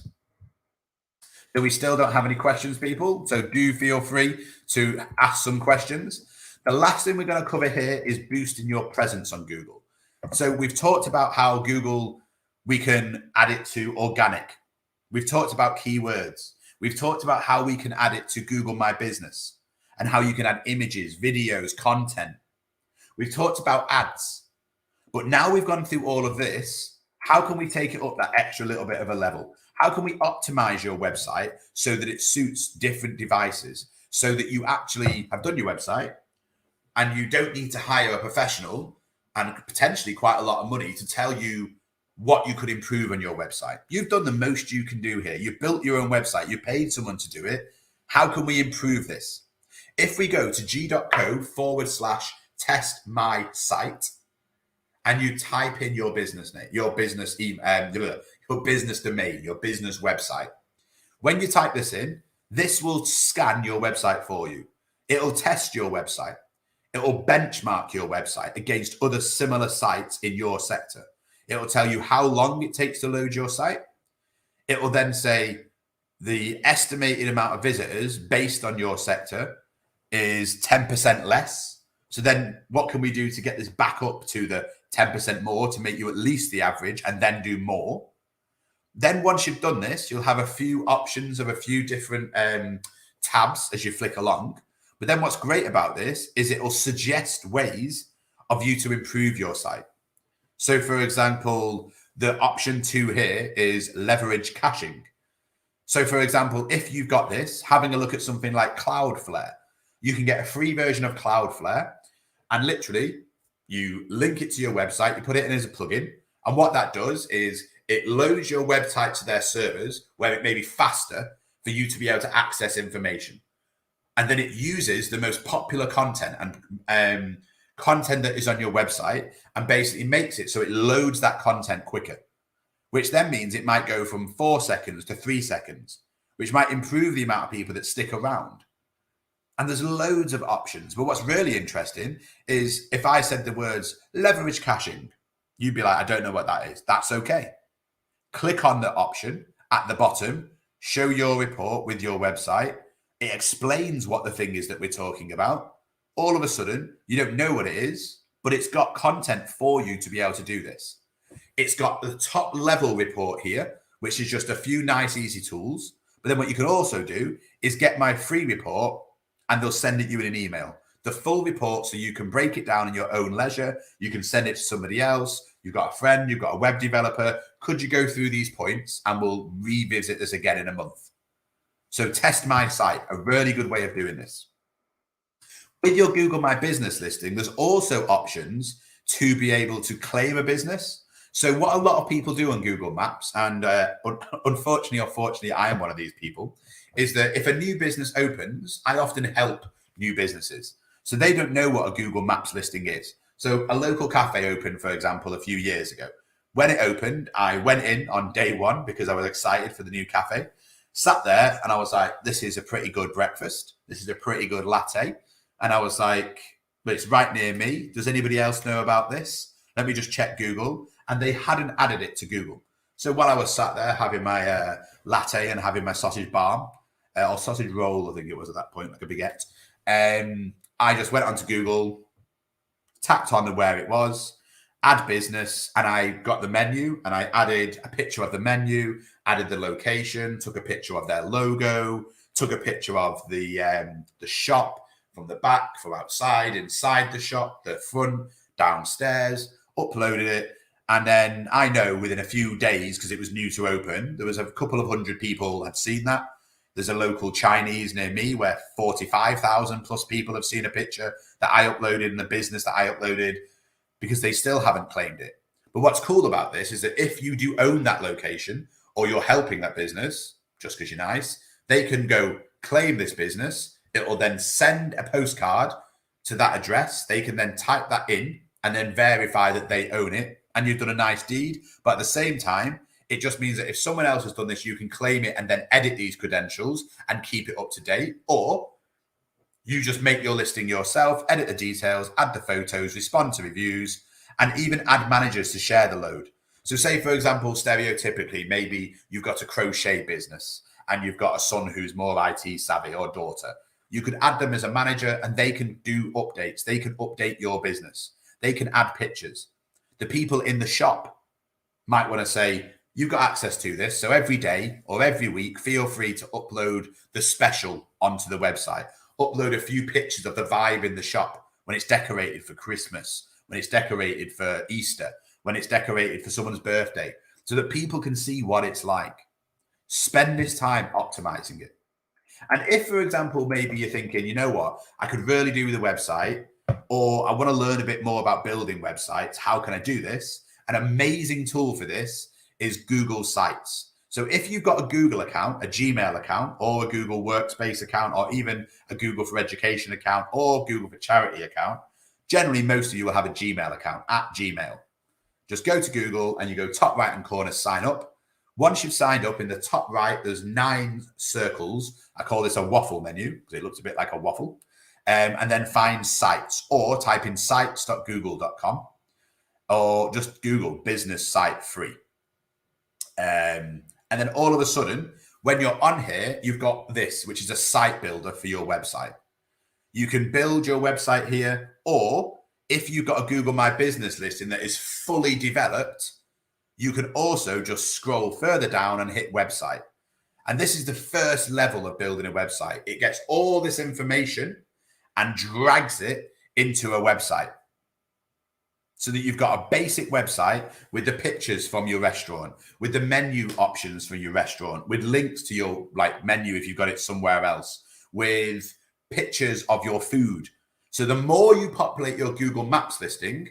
So we still don't have any questions, people. So do feel free to ask some questions. The last thing we're going to cover here is boosting your presence on Google. So we've talked about how Google, we can add it to organic. We've talked about keywords. We've talked about how we can add it to Google My Business and how you can add images, videos, content. We've talked about ads. But now we've gone through all of this, how can we take it up that extra little bit of a level? How can we optimize your website so that it suits different devices, so that you actually have done your website and you don't need to hire a professional and potentially quite a lot of money to tell you what you could improve on your website? You've done the most you can do here. You've built your own website. You paid someone to do it. How can we improve this? If we go to g.co/test my site and you type in your business name, your business email, your business domain, your business website, when you type this in, this will scan your website for you. It'll test your website. It will benchmark your website against other similar sites in your sector. It will tell you how long it takes to load your site. It will then say the estimated amount of visitors based on your sector is 10% less. So then what can we do to get this back up to the 10% more to make you at least the average and then do more? Then once you've done this, you'll have a few options of a few different tabs as you flick along. But then what's great about this is it will suggest ways of you to improve your site. So for example, the option 2 here is leverage caching. So for example, if you've got this, having a look at something like Cloudflare, you can get a free version of Cloudflare and literally you link it to your website, you put it in as a plugin. And what that does is it loads your website to their servers where it may be faster for you to be able to access information. And then it uses the most popular content and content that is on your website and basically makes it so it loads that content quicker, which then means it might go from 4 seconds to 3 seconds, which might improve the amount of people that stick around. And there's loads of options. But what's really interesting is if I said the words leverage caching, you'd be like, I don't know what that is. That's okay. Click on the option at the bottom, show your report with your website. It explains what the thing is that we're talking about. All of a sudden, you don't know what it is, but it's got content for you to be able to do this. It's got the top level report here, which is just a few nice, easy tools. But then what you can also do is get my free report and they'll send it you in an email. The full report so you can break it down in your own leisure. You can send it to somebody else. You've got a friend, you've got a web developer. Could you go through these points and we'll revisit this again in a month? So test my site, a really good way of doing this. With your Google My Business listing, there's also options to be able to claim a business. So what a lot of people do on Google Maps, and unfortunately or fortunately, I am one of these people, is that if a new business opens, I often help new businesses. So they don't know what a Google Maps listing is. So a local cafe opened, for example, a few years ago. When it opened, I went in on day one because I was excited for the new cafe, sat there and I was like, this is a pretty good breakfast. This is a pretty good latte. And I was like, but it's right near me. Does anybody else know about this? Let me just check Google. And they hadn't added it to Google. So while I was sat there having my latte and having my sausage bar, or sausage roll, I think it was at that point, like a baguette, I just went onto Google, tapped on where it was, add business, and I got the menu and I added a picture of the menu, added the location, took a picture of their logo, took a picture of the shop from the back, from outside, inside the shop, the front, downstairs, uploaded it. And then I know within a few days, because it was new to open, there was a couple of hundred people had seen that. There's a local Chinese near me where 45,000 plus people have seen a picture that I uploaded in the business that I uploaded, because they still haven't claimed it. But what's cool about this is that if you do own that location or you're helping that business, just because you're nice, they can go claim this business. It will then send a postcard to that address. They can then type that in and then verify that they own it, and you've done a nice deed. But at the same time, it just means that if someone else has done this, you can claim it and then edit these credentials and keep it up to date. Or you just make your listing yourself, edit the details, add the photos, respond to reviews, and even add managers to share the load. So say, for example, stereotypically, maybe you've got a crochet business and you've got a son who's more IT savvy, or daughter. You could add them as a manager and they can do updates. They can update your business. They can add pictures. The people in the shop might want to say, you've got access to this. So every day or every week, feel free to upload the special onto the website. Upload a few pictures of the vibe in the shop when it's decorated for Christmas, when it's decorated for Easter, when it's decorated for someone's birthday, so that people can see what it's like. Spend this time optimizing it. And if, for example, maybe you're thinking, you know what, I could really do with a website, or I want to learn a bit more about building websites. How can I do this? An amazing tool for this is Google Sites. So if you've got a Google account, a Gmail account, or a Google Workspace account, or even a Google for Education account, or Google for Charity account, generally most of you will have a Gmail account at Gmail. Just go to Google and you go top right hand corner, sign up. Once you've signed up, in the top right, there's 9 circles. I call this a waffle menu because it looks a bit like a waffle. And then find sites, or type in sites.google.com, or just Google business site free. And then all of a sudden, when you're on here, you've got this, which is a site builder for your website. You can build your website here, or if you've got a Google My Business listing that is fully developed, you can also just scroll further down and hit website. And this is the first level of building a website. It gets all this information and drags it into a website, so that you've got a basic website with the pictures from your restaurant, with the menu options for your restaurant, with links to your menu if you've got it somewhere else, with pictures of your food. So the more you populate your Google Maps listing,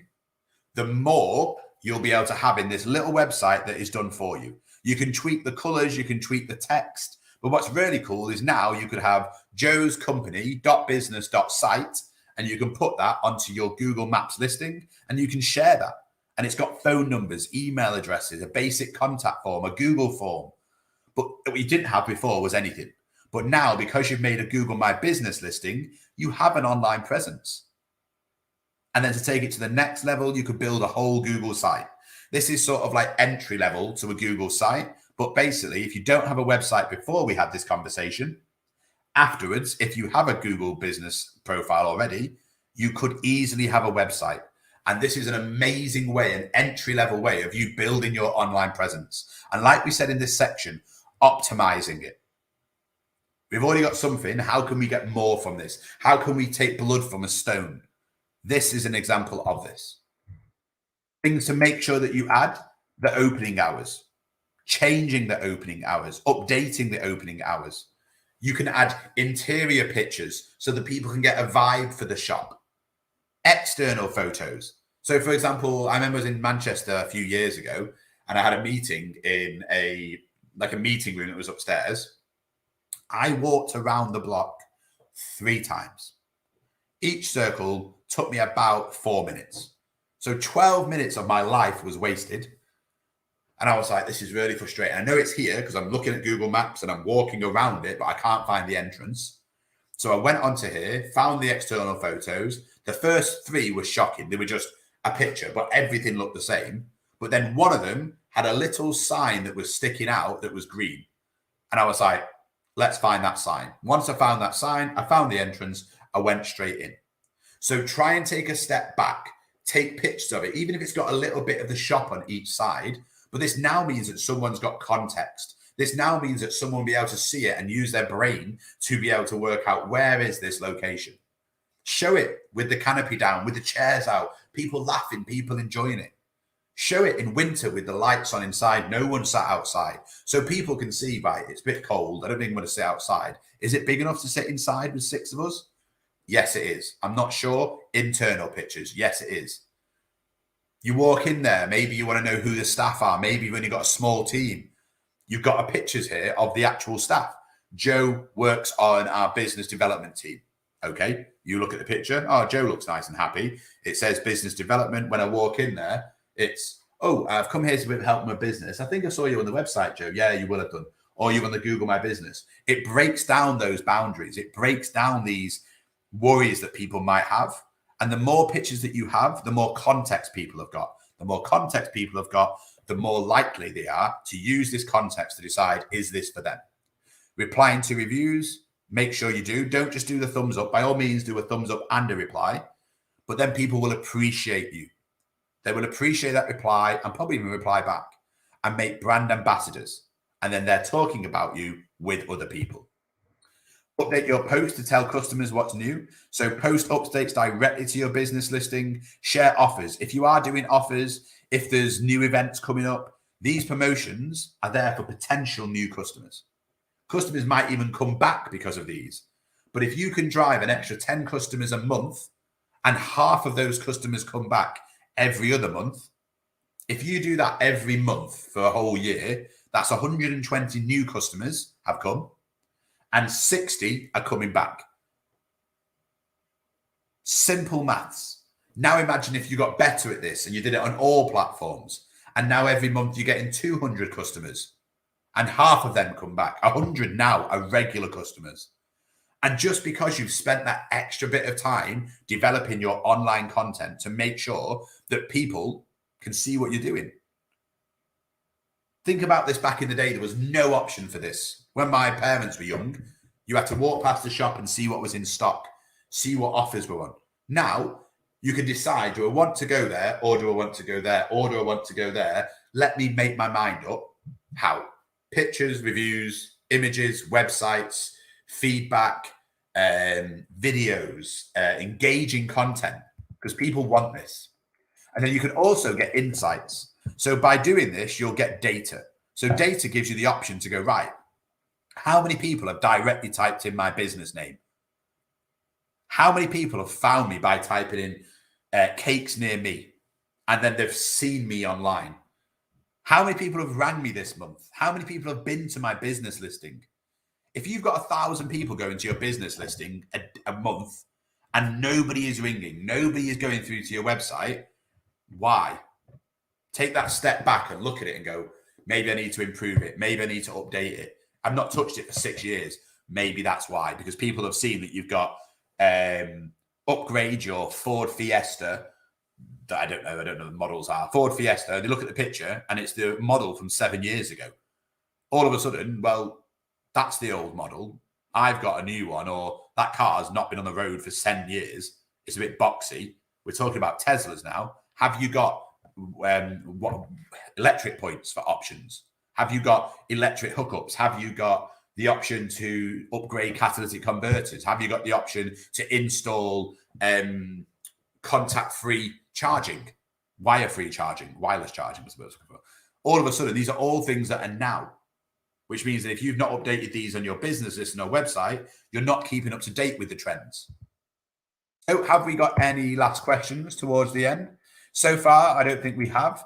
the more you'll be able to have in this little website that is done for you. You can tweak the colors, you can tweak the text. But what's really cool is now you could have Joe's company.business.site, and you can put that onto your Google Maps listing and you can share that. And it's got phone numbers, email addresses, a basic contact form, a Google form. But what you didn't have before was anything. But now, because you've made a Google My Business listing, you have an online presence. And then to take it to the next level, you could build a whole Google site. This is sort of like entry level to a Google site. But basically, if you don't have a website before we had this conversation, afterwards, if you have a Google business profile already, you could easily have a website. And this is an amazing way, an entry-level way of you building your online presence. And like we said in this section, optimizing it. We've already got something. How can we get more from this? How can we take blood from a stone? This is an example of this. Things to make sure that you add: the opening hours, changing the opening hours, updating the opening hours. You can add interior pictures so that people can get a vibe for the shop. External photos. So, for example, I remember I was in Manchester a few years ago, and I had a meeting in a meeting room that was upstairs. I walked around the block 3 times. Each circle took me about 4 minutes. So 12 minutes of my life was wasted. And I was like, this is really frustrating. I know it's here because I'm looking at Google Maps and I'm walking around it, but I can't find the entrance. So I went onto here, found the external photos. The first 3 were shocking. They were just a picture, but everything looked the same. But then one of them had a little sign that was sticking out that was green. And I was like, let's find that sign. Once I found that sign, I found the entrance, I went straight in. So try and take a step back, take pictures of it, even if it's got a little bit of the shop on each side. But this now means that someone's got context. This now means that someone will be able to see it and use their brain to be able to work out where is this location. Show it with the canopy down, with the chairs out, people laughing, people enjoying it. Show it in winter with the lights on inside, no one sat outside. So people can see, right, it's a bit cold, I don't even want to sit outside. Is it big enough to sit inside with 6 of us? Yes, it is. I'm not sure. Internal pictures. Yes, it is. You walk in there, maybe you want to know who the staff are. Maybe you've only got a small team. You've got pictures here of the actual staff. Joe works on our business development team. Okay, you look at the picture. Oh, Joe looks nice and happy. It says business development. When I walk in there, it's, oh, I've come here to help my business. I think I saw you on the website, Joe. Yeah, you will have done. Or you're on the Google My Business. It breaks down those boundaries. It breaks down these worries that people might have. And the more pictures that you have, the more context people have got. The more context people have got, the more likely they are to use this context to decide, is this for them? Replying to reviews, make sure you do. Don't just do the thumbs up. By all means, do a thumbs up and a reply. But then people will appreciate you. They will appreciate that reply and probably even reply back and make brand ambassadors. And then they're talking about you with other people. Update your post to tell customers what's new. So post updates directly to your business listing. Share offers. If you are doing offers, if there's new events coming up, these promotions are there for potential new customers. Customers might even come back because of these. But if you can drive an extra 10 customers a month and half of those customers come back every other month, if you do that every month for a whole year, that's 120 new customers have come and 60 are coming back. Simple maths. Now imagine if you got better at this and you did it on all platforms, and now every month you're getting 200 customers and half of them come back. 100 now are regular customers. And just because you've spent that extra bit of time developing your online content to make sure that people can see what you're doing. Think about this back in the day. There was no option for this. When my parents were young, you had to walk past the shop and see what was in stock, see what offers were on. Now, you can decide, do I want to go there, or do I want to go there, or do I want to go there? Let me make my mind up. How? Pictures, reviews, images, websites, feedback, videos, engaging content, because people want this. And then you can also get insights. So by doing this, you'll get data. So data gives you the option to go, right, how many people have directly typed in my business name? How many people have found me by typing in cakes near me? And then they've seen me online. How many people have rang me this month? How many people have been to my business listing? If you've got 1,000 people going to your business listing a month and nobody is ringing, nobody is going through to your website, why? Take that step back and look at it and go, maybe I need to improve it. Maybe I need to update it. I've not touched it for 6 years. Maybe that's why, because people have seen that you've got upgrade your Ford Fiesta. That I don't know the models are. Ford Fiesta, they look at the picture and it's the model from 7 years ago. All of a sudden, well, that's the old model. I've got a new one, or that car's not been on the road for 10 years. It's a bit boxy. We're talking about Teslas now. Have you got what electric points for options? Have you got electric hookups? Have you got the option to upgrade catalytic converters? Have you got the option to install contact-free charging, wire-free charging, wireless charging, I suppose. All of a sudden, these are all things that are now, which means that if you've not updated these on your business list and or website, you're not keeping up to date with the trends. So have we got any last questions towards the end? So far, I don't think we have.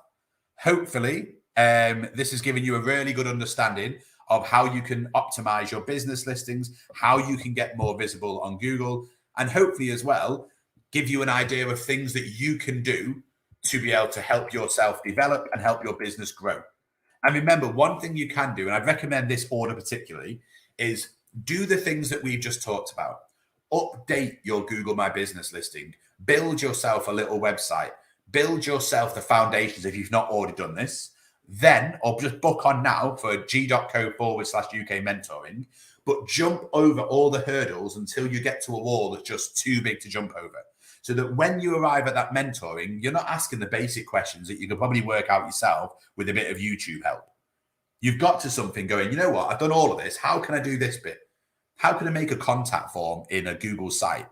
Hopefully, this has given you a really good understanding of how you can optimize your business listings, how you can get more visible on Google, and hopefully as well, give you an idea of things that you can do to be able to help yourself develop and help your business grow. And remember, one thing you can do, and I'd recommend this order particularly, is do the things that we've just talked about. Update your Google My Business listing. Build yourself a little website. Build yourself the foundations if you've not already done this. Then, or just book on now for g.co/UK mentoring, but jump over all the hurdles until you get to a wall that's just too big to jump over. So that when you arrive at that mentoring, you're not asking the basic questions that you can probably work out yourself with a bit of YouTube help. You've got to something going, you know what, I've done all of this. How can I do this bit? How can I make a contact form in a Google site?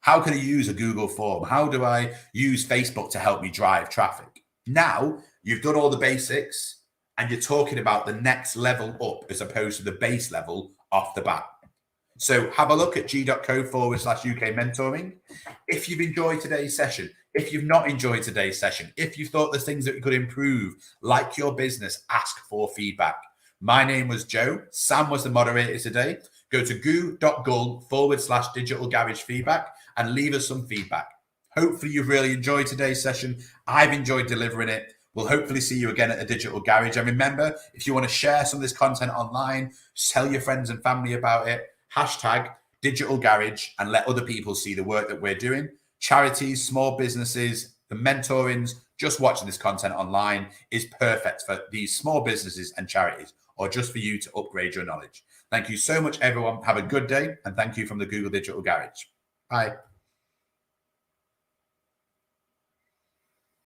How can I use a Google form? How do I use Facebook to help me drive traffic? Now you've done all the basics and you're talking about the next level up as opposed to the base level off the bat. So have a look at g.co/UK mentoring. If you've enjoyed today's session, if you've not enjoyed today's session, if you thought there's things that you could improve, like your business, ask for feedback. My name was Joe. Sam was the moderator today. Go to goo.gul/digital garage feedback and leave us some feedback. Hopefully you've really enjoyed today's session. I've enjoyed delivering it. We'll hopefully see you again at the Digital Garage. And remember, if you want to share some of this content online, tell your friends and family about it. #Digital Garage and let other people see the work that we're doing. Charities, small businesses, the mentorings, just watching this content online is perfect for these small businesses and charities, or just for you to upgrade your knowledge. Thank you so much, everyone. Have a good day. And thank you from the Google Digital Garage. Bye.